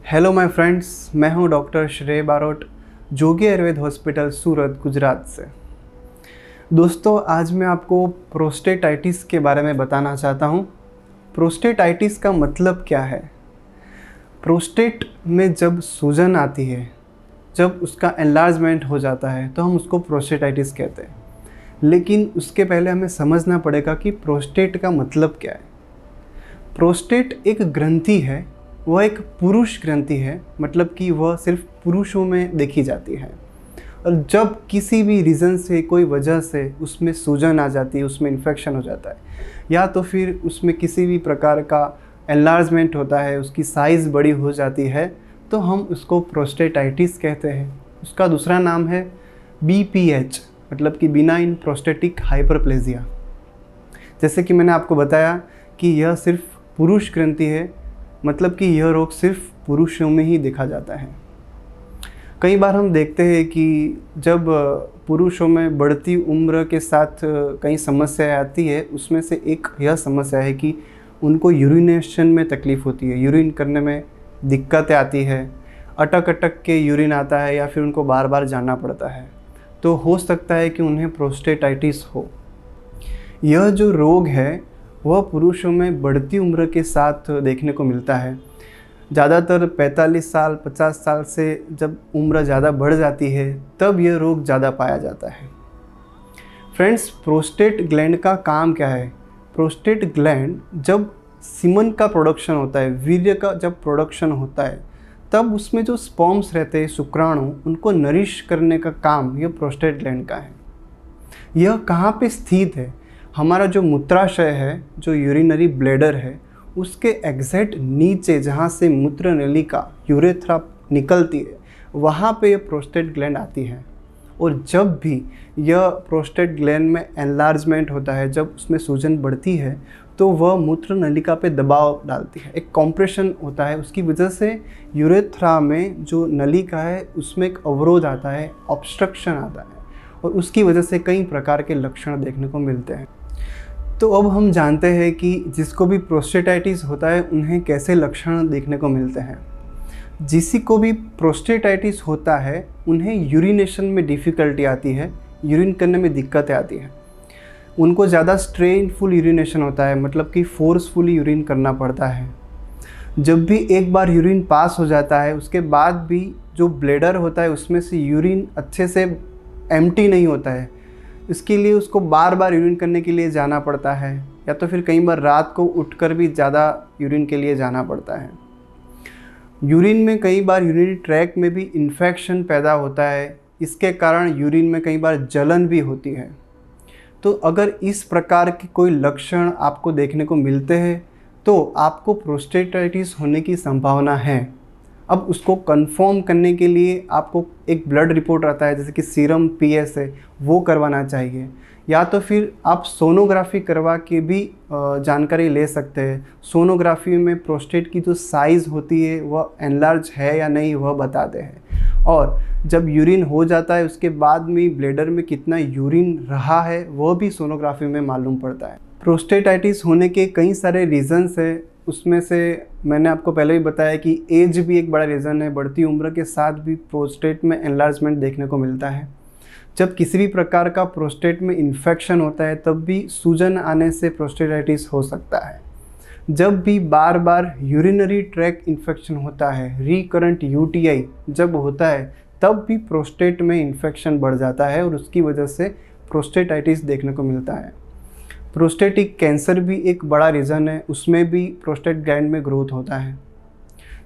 Hello my friends, मैं हूं doctor श्रेय बारोट, जोगी आयुर्वेद हॉस्पिटल सूरत, गुजरात से। दोस्तों, आज मैं आपको प्रोस्टेटाइटिस के बारे में बताना चाहता हूं। प्रोस्टेटाइटिस का मतलब क्या है? प्रोस्टेट में जब सूजन आती है, जब उसका एनलार्जमेंट हो जाता है, तो हम उसको प्रोस्टेटाइटिस कहते हैं। लेकिन उसके पहले हमें समझना पड़ेगा कि प्रोस्टेट का मतलब क्या है। प्रोस्टेट एक ग्रंथि है, वह एक पुरुष ग्रंथि है, मतलब कि वह सिर्फ पुरुषों में देखी जाती है। और जब किसी भी रीज़न से, कोई वजह से उसमें सूजन आ जाती है, उसमें इन्फेक्शन हो जाता है, या तो फिर उसमें किसी भी प्रकार का एनलार्जमेंट होता है, उसकी साइज़ बड़ी हो जाती है, तो हम उसको प्रोस्टेटाइटिस कहते हैं। उसका दूसरा नाम है BPH, मतलब कि बिनाइन प्रोस्टेटिक हाइपरप्लेजिया। जैसे कि मैंने आपको बताया कि यह सिर्फ पुरुष ग्रंथि है, मतलब कि यह रोग सिर्फ पुरुषों में ही देखा जाता है। कई बार हम देखते हैं कि जब पुरुषों में बढ़ती उम्र के साथ कई समस्याएं आती है, उसमें से एक यह समस्या है कि उनको यूरिनेशन में तकलीफ़ होती है, यूरिन करने में दिक्कतें आती है, अटक अटक के यूरिन आता है, या फिर उनको बार बार जाना पड़ता है। तो हो सकता है कि उन्हें प्रोस्टेटाइटिस हो। यह जो रोग है वह पुरुषों में बढ़ती उम्र के साथ देखने को मिलता है। ज़्यादातर 45 साल 50 साल से जब उम्र ज़्यादा बढ़ जाती है, तब यह रोग ज़्यादा पाया जाता है। फ्रेंड्स, प्रोस्टेट ग्लैंड का काम क्या है? प्रोस्टेट ग्लैंड जब सीमन का प्रोडक्शन होता है, वीर्य का जब प्रोडक्शन होता है, तब उसमें जो स्पर्म्स रहते हैं, शुक्राणु, उनको नरिश करने का काम यह प्रोस्टेट ग्लैंड का है। यह कहाँ पे स्थित है? हमारा जो मूत्राशय है, जो यूरिनरी ब्लैडर है, उसके एग्जैक्ट नीचे, जहाँ से मूत्र नलिका यूरेथ्रा निकलती है, वहाँ पे ये प्रोस्टेट ग्लैंड आती है। और जब भी यह प्रोस्टेट ग्लैंड में एनलार्जमेंट होता है, जब उसमें सूजन बढ़ती है, तो वह मूत्र नलिका पे दबाव डालती है, एक कॉम्प्रेशन होता है। उसकी वजह से यूरेथ्रा में जो नलिका है उसमें एक अवरोध आता है, ऑब्स्ट्रक्शन आता है, और उसकी वजह से कई प्रकार के लक्षण देखने को मिलते हैं। तो अब हम जानते हैं कि जिसको भी प्रोस्टेटाइटिस होता है, उन्हें कैसे लक्षण देखने को मिलते हैं। जिसको भी प्रोस्टेटाइटिस होता है, उन्हें यूरिनेशन में डिफ़िकल्टी आती है, यूरिन करने में दिक्कतें आती हैं। उनको ज़्यादा स्ट्रेनफुल यूरिनेशन होता है, मतलब कि फोर्सफुली यूरिन करना पड़ता है। जब भी एक बार यूरिन पास हो जाता है, उसके बाद भी जो ब्लैडर होता है उसमें से यूरिन अच्छे से एम्प्टी नहीं होता है। इसके लिए उसको बार बार यूरिन करने के लिए जाना पड़ता है, या तो फिर कई बार रात को उठकर भी ज़्यादा यूरिन के लिए जाना पड़ता है। यूरिन में कई बार यूरिनरी ट्रैक्ट में भी इन्फेक्शन पैदा होता है, इसके कारण यूरिन में कई बार जलन भी होती है। तो अगर इस प्रकार के कोई लक्षण आपको देखने को मिलते हैं, तो आपको प्रोस्टेटाइटिस होने की संभावना है। अब उसको कंफर्म करने के लिए आपको एक ब्लड रिपोर्ट आता है, जैसे कि सीरम PSA, वो करवाना चाहिए, या तो फिर आप सोनोग्राफी करवा के भी जानकारी ले सकते हैं। सोनोग्राफी में प्रोस्टेट की जो साइज़ होती है वह एनलार्ज है या नहीं, वह बताते हैं। और जब यूरिन हो जाता है, उसके बाद में ब्लैडर में कितना यूरिन रहा है, वह भी सोनोग्राफी में मालूम पड़ता है। प्रोस्टेटाइटिस होने के कई सारे रीज़न्स हैं। उसमें से मैंने आपको पहले भी बताया कि एज भी एक बड़ा रीज़न है। बढ़ती उम्र के साथ भी प्रोस्टेट में एनलार्जमेंट देखने को मिलता है। जब किसी भी प्रकार का प्रोस्टेट में इन्फेक्शन होता है, तब भी सूजन आने से प्रोस्टेटाइटिस हो सकता है। जब भी बार बार यूरिनरी ट्रैक्ट इन्फेक्शन होता है, रिकरेंट UTI जब होता है, तब भी प्रोस्टेट में इन्फेक्शन बढ़ जाता है, और उसकी वजह से प्रोस्टेटाइटिस देखने को मिलता है। प्रोस्टेटिक कैंसर भी एक बड़ा रीज़न है, उसमें भी प्रोस्टेट ग्लैंड में ग्रोथ होता है।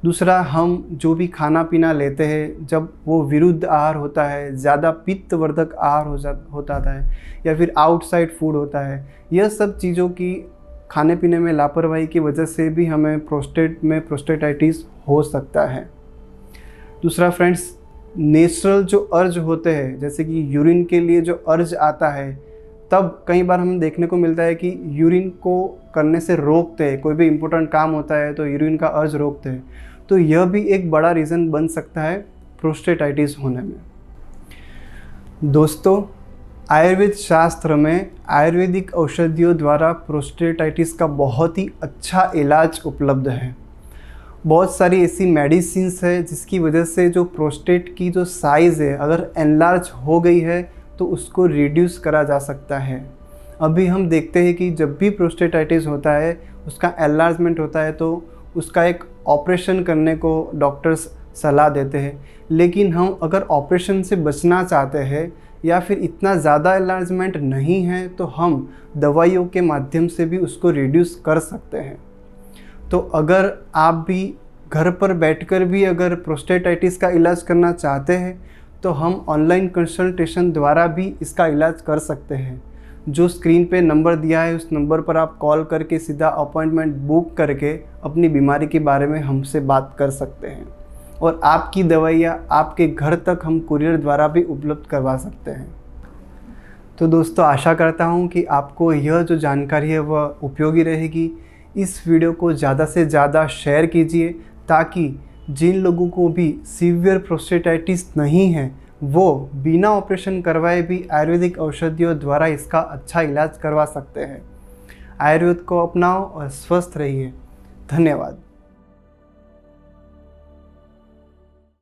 दूसरा, हम जो भी खाना पीना लेते हैं, जब वो विरुद्ध आहार होता है, ज़्यादा पित्तवर्धक आहार होता है, या फिर आउटसाइड फूड होता है, यह सब चीज़ों की खाने पीने में लापरवाही की वजह से भी हमें प्रोस्टेट में प्रोस्टेटाइटिस हो सकता है। दूसरा फ्रेंड्स, नेचुरल जो अर्ज होते हैं, जैसे कि यूरिन के लिए जो अर्ज आता है, तब कई बार हमें देखने को मिलता है कि यूरिन को करने से रोकते हैं। कोई भी इम्पोर्टेंट काम होता है तो यूरिन का अर्ज रोकते हैं। तो यह भी एक बड़ा रीज़न बन सकता है प्रोस्टेटाइटिस होने में। दोस्तों, आयुर्वेद शास्त्र में आयुर्वेदिक औषधियों द्वारा प्रोस्टेटाइटिस का बहुत ही अच्छा इलाज उपलब्ध है। बहुत सारी ऐसी मेडिसिन्स है जिसकी वजह से जो प्रोस्टेट की जो साइज़ है अगर एनलार्ज हो गई है तो उसको रिड्यूस करा जा सकता है। अभी हम देखते हैं कि जब भी प्रोस्टेटाइटिस होता है, उसका एनलार्जमेंट होता है तो उसका एक ऑपरेशन करने को डॉक्टर्स सलाह देते हैं। लेकिन हम अगर ऑपरेशन से बचना चाहते हैं या फिर इतना ज़्यादा एनलार्जमेंट नहीं है तो हम दवाइयों के माध्यम से भी उसको रिड्यूस कर सकते हैं। तो अगर आप भी घर पर बैठकर भी अगर प्रोस्टेटाइटिस का इलाज करना चाहते हैं तो हम ऑनलाइन कंसल्टेशन द्वारा भी इसका इलाज कर सकते हैं। जो स्क्रीन पे नंबर दिया है उस नंबर पर आप कॉल करके सीधा अपॉइंटमेंट बुक करके अपनी बीमारी के बारे में हमसे बात कर सकते हैं और आपकी दवाइयाँ आपके घर तक हम कुरियर द्वारा भी उपलब्ध करवा सकते हैं। तो दोस्तों, आशा करता हूँ कि आपको यह जो जानकारी है वह उपयोगी रहेगी। इस वीडियो को ज़्यादा से ज़्यादा शेयर कीजिए ताकि जिन लोगों को भी सीवियर प्रोस्टेटाइटिस नहीं है वो बिना ऑपरेशन करवाए भी आयुर्वेदिक औषधियों द्वारा इसका अच्छा इलाज करवा सकते हैं। आयुर्वेद को अपनाओ और स्वस्थ रहिए। धन्यवाद।